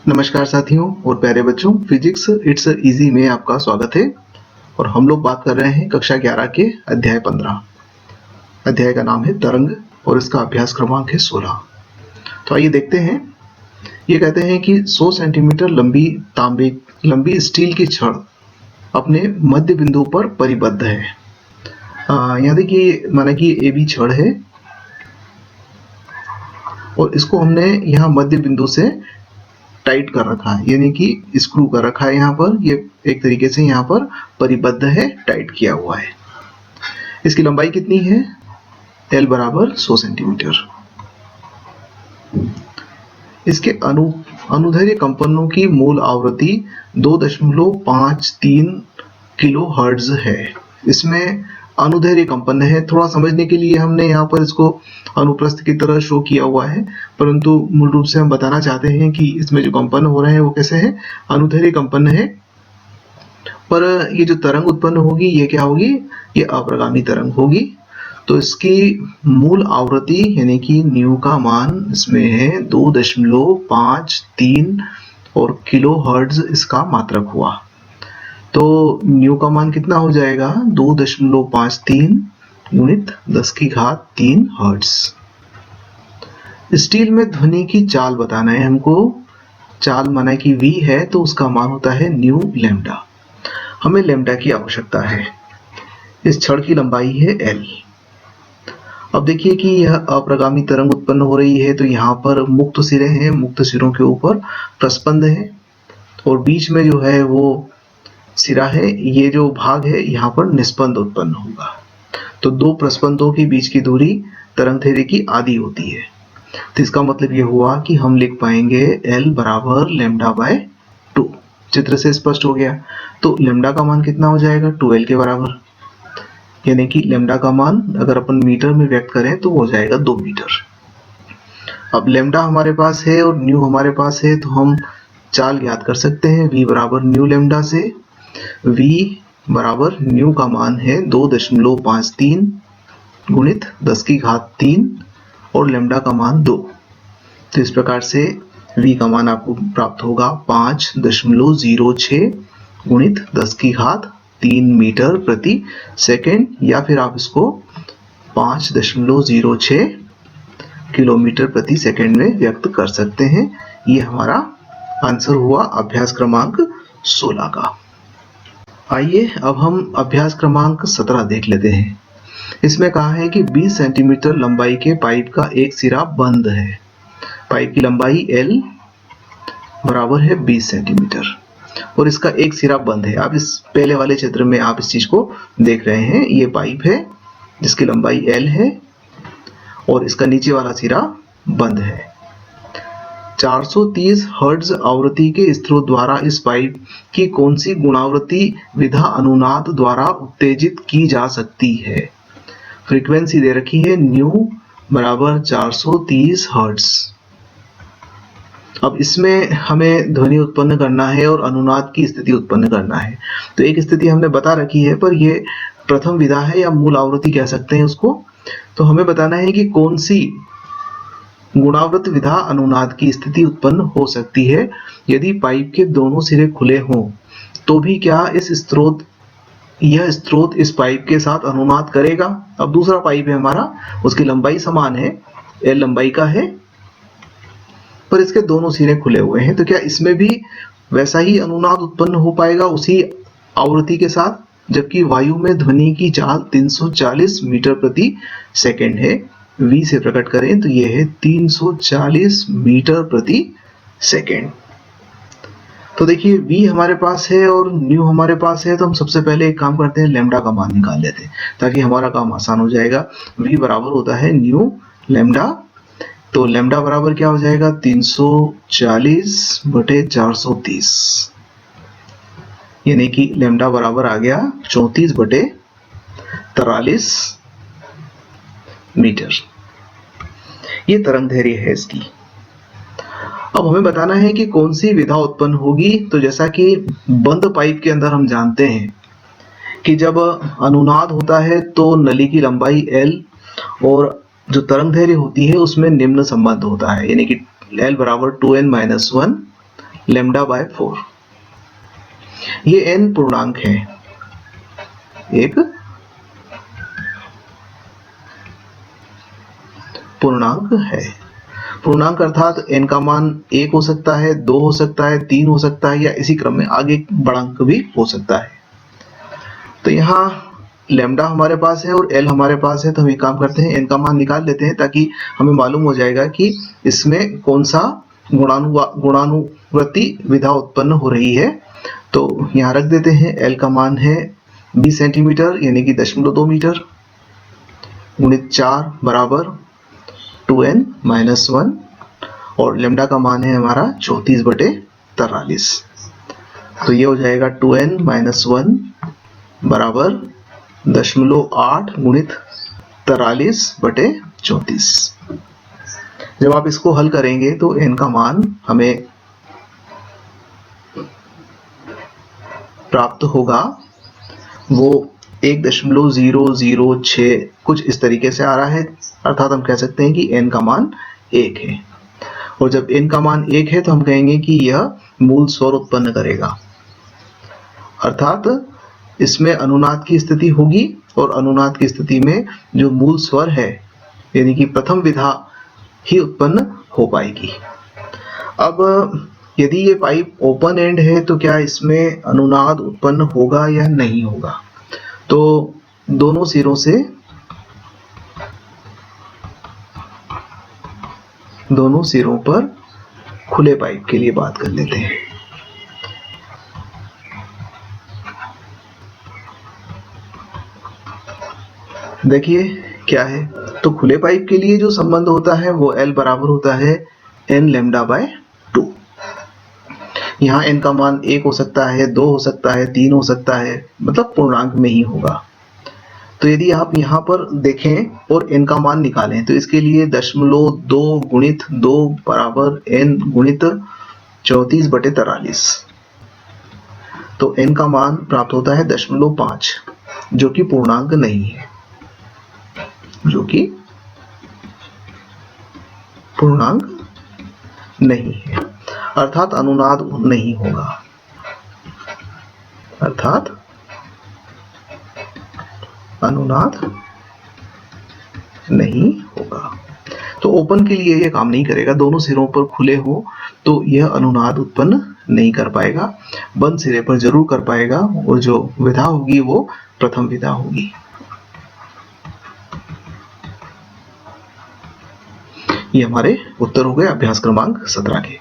नमस्कार साथियों और प्यारे बच्चों, फिजिक्स इट्स इजी में आपका स्वागत है। और हम लोग बात कर रहे हैं कक्षा 11 के अध्याय 15। अध्याय का नाम है तरंग और इसका अभ्यास क्रमांक है 16। तो आइए देखते हैं। ये कहते हैं कि 100 सेंटीमीटर लंबी स्टील की छड़ अपने मध्य बिंदु पर परिबद्ध है। यहाँ देखिए, माना कि ए बी छड़ है और इसको हमने यहाँ मध्य बिंदु से टाइट कर रखा है, यानी कि स्क्रू कर रखा है। यहाँ पर ये एक तरीके से यहाँ पर परिबद्ध है, टाइट किया हुआ है। इसकी लंबाई कितनी है? L बराबर 100 सेंटीमीटर। इसके अनुदैर्ध्य कंपनों की मूल आवृत्ति 2.53 किलो हर्ट्ज है। इसमें अनुदैर्ध्य कंपन है। थोड़ा समझने के लिए हमने यहाँ पर इसको अनुप्रस्थ की तरह शो किया हुआ है, परंतु मूल रूप से हम बताना चाहते हैं कि इसमें जो कंपन हो रहे हैं वो कैसे है, अनुदैर्ध्य कंपन है। पर ये जो तरंग उत्पन्न होगी ये क्या होगी? ये अप्रगामी तरंग होगी। तो इसकी मूल आवृत्ति यानी कि न्यू का मान इसमें है 2.53 और किलो हर्ट्ज इसका मात्रक हुआ। तो न्यू का मान कितना हो जाएगा? 2.53 गुणित 10⁻³ हर्ट्ज। स्टील में ध्वनि की चाल बताना है हमको। चाल माना कि v है तो उसका मान होता है न्यू लैम्डा। हमें लैम्डा की आवश्यकता है। इस छड़ की लंबाई है L। अब देखिए कि यह अप्रगामी तरंग उत्पन्न हो रही है, तो यहाँ पर मुक्त सिरे हैं, मुक्त सिरों के ऊपर प्रस्पंद है और बीच में जो है वो सिरा है। ये जो भाग है यहाँ पर निस्पंद उत्पन्न होगा। तो दो प्रस्पंदों के बीच की दूरी तरंगदैर्घ्य की आधी होती है। तो इसका मतलब ये हुआ कि हम लिख पाएंगे L बराबर λ/2। चित्र से स्पष्ट हो गया। तो लैम्डा का मान कितना हो जाएगा? 2L के बराबर, यानी कि लैम्डा का मान अगर अपन मीटर में व्यक्त करें तो हो जाएगा 2 मीटर। अब लैम्डा हमारे पास है और न्यू हमारे पास है, तो हम चाल ज्ञात कर सकते हैं। V बराबर न्यू लैम्डा से V बराबर न्यू का मान है 2.53 गुणित 10⁻³ और लैम्डा का मान 2। तो इस प्रकार से V का मान आपको प्राप्त होगा 5.06 गुणित 10⁻³ मीटर प्रति सेकेंड, या फिर आप इसको 5.06 किलोमीटर प्रति सेकेंड में व्यक्त कर सकते हैं। ये हमारा आंसर हुआ अभ्यास क्रमांक 16 का। आइए अब हम अभ्यास क्रमांक 17 देख लेते हैं। इसमें कहा है कि 20 सेंटीमीटर लंबाई के पाइप का एक सिरा बंद है। पाइप की लंबाई L बराबर है 20 सेंटीमीटर और इसका एक सिरा बंद है। आप इस पहले वाले चित्र में आप इस चीज को देख रहे हैं। ये पाइप है जिसकी लंबाई L है और इसका नीचे वाला सिरा बंद है। 430 हर्ट्ज आवृत्ति के स्रोत द्वारा इस पाइप की कौन सी गुणावृत्ति विधा अनुनाद द्वारा उत्तेजित की जा सकती है? फ्रीक्वेंसी दे रखी है न्यू बराबर 430 हर्ट्ज। अब इसमें हमें ध्वनि उत्पन्न करना है और अनुनाद की स्थिति उत्पन्न करना है। तो एक स्थिति हमने बता रखी है, पर ये प्रथम विधा है या मूल आवृत्ति कह सकते हैं उसको। तो हमें बताना है कि कौन सी गुणावृत्त विधा अनुनाद की स्थिति उत्पन्न हो सकती है। यदि पाइप के दोनों सिरे खुले हों तो भी क्या यह स्रोत इस पाइप के साथ अनुनाद करेगा? अब दूसरा पाइप है हमारा, उसकी लंबाई समान है, L लंबाई का है, पर इसके दोनों सिरे खुले हुए हैं। तो क्या इसमें भी वैसा ही अनुनाद उत्पन्न हो पाएगा उसी आवृत्ति के साथ? जबकि वायु में ध्वनि की चाल 340 मीटर प्रति सेकेंड है। V से प्रकट करें तो यह है 340 मीटर प्रति सेकेंड। तो देखिए V हमारे पास है और न्यू हमारे पास है, तो हम सबसे पहले एक काम करते हैं, लैम्डा का मान निकाल लेते हैं ताकि हमारा काम आसान हो जाएगा। V बराबर होता है न्यू लैम्डा। तो लैम्डा बराबर क्या हो जाएगा? 340/430, यानी कि लैम्डा बराबर आ गया 34/43 मीटर। ये तरंगदैर्घ्य है इसकी। अब हमें बताना है कि कौन सी विधा उत्पन्न होगी। तो जैसा कि बंद पाइप के अंदर हम जानते हैं कि जब अनुनाद होता है तो नली की लंबाई L और जो तरंगदैर्घ्य होती है उसमें निम्न संबंध होता है, यानी कि L बराबर 2n-1 लेमडा बाय 4। ये n पूर्णांक है, एक पूर्णांक है। पूर्णांक अर्थात n का मान 1 हो सकता है, 2 हो सकता है, 3 हो सकता है, या इसी क्रम में आगे बढ़ांक भी हो सकता है। तो यहाँ लेमडा हमारे पास है और l हमारे पास है, तो हम एक काम करते हैं, n का मान निकाल लेते हैं ताकि हमें मालूम हो जाएगा कि इसमें कौन सा गुणानुवर्ती विधा उत्पन्न हो रही है। तो यहाँ रख देते हैं, l का मान है 20 सेंटीमीटर यानी कि 0.2 मीटर गुणित 4 बराबर 2n-1 और लेमडा का मान है हमारा 34/43। तो ये हो जाएगा 2n-1 बराबर 0.8 गुणित 43/34। जब आप इसको हल करेंगे तो n का मान हमें प्राप्त होगा, वो 1.006 कुछ इस तरीके से आ रहा है, अर्थात हम कह सकते हैं कि n का मान 1 है। और जब n का मान 1 है तो हम कहेंगे कि यह मूल स्वर उत्पन्न करेगा, अर्थात इसमें अनुनाद की स्थिति होगी और अनुनाद की स्थिति में जो मूल स्वर है यानी कि प्रथम विधा ही उत्पन्न हो पाएगी। अब यदि ये पाइप ओपन एंड है तो क्या इसमें अनुनाद उत्पन्न होगा या नहीं होगा? तो दोनों सिरों पर खुले पाइप के लिए बात कर लेते हैं। देखिए क्या है, तो खुले पाइप के लिए जो संबंध होता है वो L बराबर होता है n लेमडा बाय 2। यहाँ n का मान 1 हो सकता है, 2 हो सकता है, 3 हो सकता है, मतलब पूर्णांक में ही होगा। तो यदि आप यहाँ पर देखें और n का मान निकालें तो इसके लिए 0.2 गुणित 2 बराबर n गुणित 34/43। तो n का मान प्राप्त होता है 0.5, जो कि पूर्णांक नहीं है, अर्थात अनुनाद नहीं होगा, तो ओपन के लिए यह काम नहीं करेगा। दोनों सिरों पर खुले हो तो यह अनुनाद उत्पन्न नहीं कर पाएगा, बंद सिरे पर जरूर कर पाएगा, और जो विधा होगी वो प्रथम विधा होगी। ये हमारे उत्तर हो गए अभ्यास क्रमांक 17 के।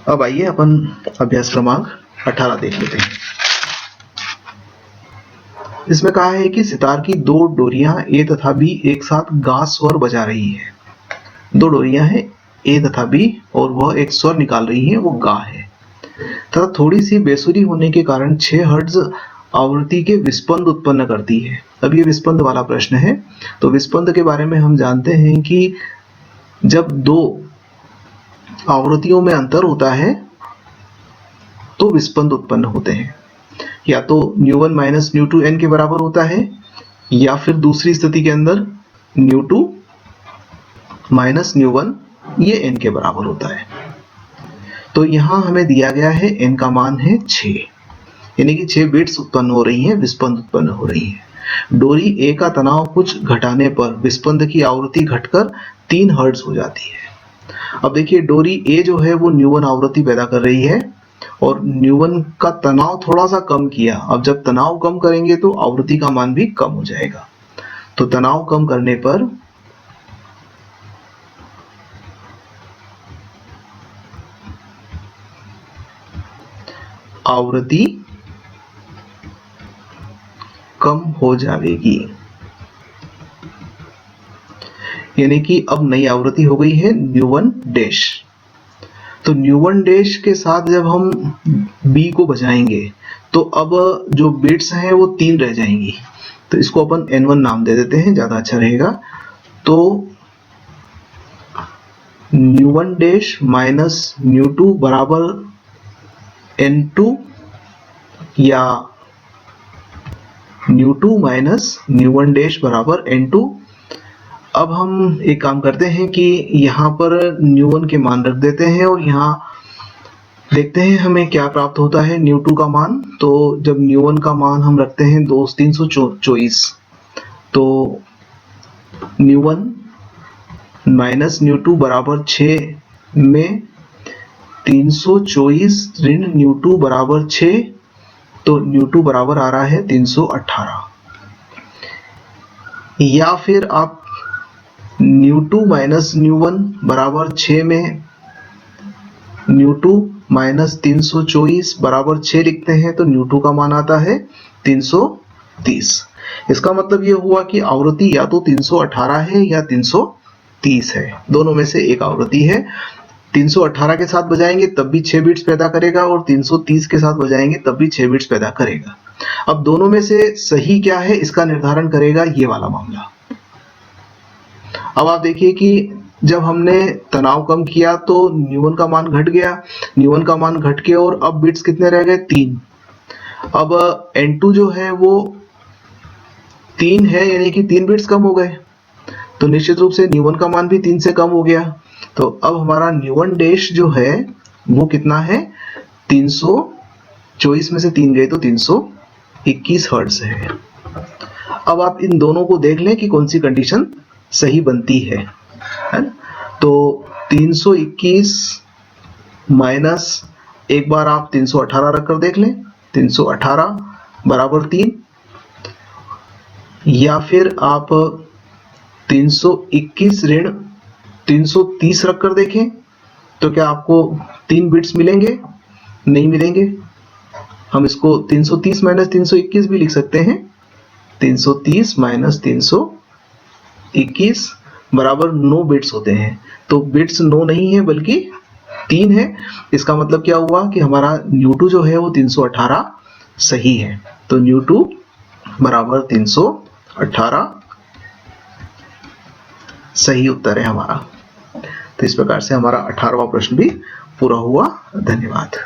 अब आइए अपन अभ्यास क्रमांक 18 देख लेते हैं। इसमें कहा है कि सितार की 2 डोरियां A तथा B एक साथ गा स्वर बजा रही है। 2 डोरियां हैं A तथा B और वह एक स्वर निकाल रही है, वो गा है, तथा थोड़ी सी बेसुरी होने के कारण 6 हर्ट्ज आवृत्ति के विस्पंद उत्पन्न करती है। अब ये विस्पंद वाला प्रश्न है। तो विस्पंद के बारे में हम जानते हैं कि जब 2 आवृत्तियों में अंतर होता है तो विस्पंद उत्पन्न होते हैं, या तो ν1 माइनस ν2 n के बराबर होता है, या फिर दूसरी स्थिति के अंदर ν2 माइनस ν1 ये n के बराबर होता है। तो यहां हमें दिया गया है n का मान है 6, यानी कि 6 बिट्स उत्पन्न हो रही हैं, विस्पंद उत्पन्न हो रही है। डोरी A का तनाव कुछ घटाने पर विस्पंद की आवृत्ति घटकर 3 हर्ट्ज हो जाती है। अब देखिए डोरी A जो है वो ν1 आवृत्ति पैदा कर रही है और ν1 का तनाव थोड़ा सा कम किया। अब जब तनाव कम करेंगे तो आवृत्ति का मान भी कम हो जाएगा। तो तनाव कम करने पर आवृत्ति कम हो जाएगी, यानी कि अब नई आवृत्ति हो गई है ν1 डैश। तो ν1 डैश के साथ जब हम B को बजाएंगे तो अब जो बिट्स हैं वो 3 रह जाएंगी। तो इसको अपन n1 नाम दे देते हैं, ज्यादा अच्छा रहेगा। तो ν1 डैश माइनस ν2 बराबर n2, या ν2 माइनस ν1 डैश बराबर n2। अब हम एक काम करते हैं कि यहाँ पर ν1 के मान रख देते हैं और यहाँ देखते हैं हमें क्या प्राप्त होता है न्यू टू का मान। तो जब न्यू वन का मान हम रखते हैं 324, तो nu one minus nu two बराबर 6 में 324 ऋण न्यू टू बराबर 6, तो न्यू टू बराबर आ रहा है 318। या फिर आप nu two minus nu one बराबर 6 में न्यू टू माइनस 324 बराबर 6 लिखते हैं, तो न्यू टू का मान आता है 330। इसका मतलब ये हुआ कि आवृत्ति या तो 318 है या 330 है, दोनों में से एक आवृत्ति है। 318 के साथ बजाएंगे तब भी 6 बिट्स पैदा करेगा और 330 के साथ बजाएंगे तब भी 6 बिट्स पैदा करेगा। अब दोनों में से सही क्या है इसका निर्धारण करेगा ये वाला मामला। अब आप देखिए कि जब हमने तनाव कम किया तो न्यू वन का मान घट गया, न्यू वन का मान घट के और अब बिट्स कितने रह गए 3। अब N2 जो है वो 3 है, यानी कि 3 बिट्स कम हो गए, तो निश्चित रूप से न्यू वन का मान भी 3 से कम हो गया। तो अब हमारा न्यू वन डैश जो है वो कितना है 324 में से 3 गए तो 321 हर्ट्ज है। अब आप इन दोनों को देख लें कि कौन सी कंडीशन सही बनती है ना? तो 321 माइनस एक बार आप 318 रखकर देख लें, 318 बराबर 3, या फिर आप 321 ऋण 330 रखकर देखें, तो क्या आपको 3 बिट्स मिलेंगे? नहीं मिलेंगे। हम इसको 330 माइनस 321 भी लिख सकते हैं, 330 माइनस 321 बराबर 9 बिट्स होते हैं। तो बिट्स 9 नहीं है बल्कि 3 है। इसका मतलब क्या हुआ कि हमारा न्यू टू जो है वो 318 सही है। तो न्यू टू बराबर 318 सही उत्तर है हमारा। तो इस प्रकार से हमारा 18वां प्रश्न भी पूरा हुआ। धन्यवाद।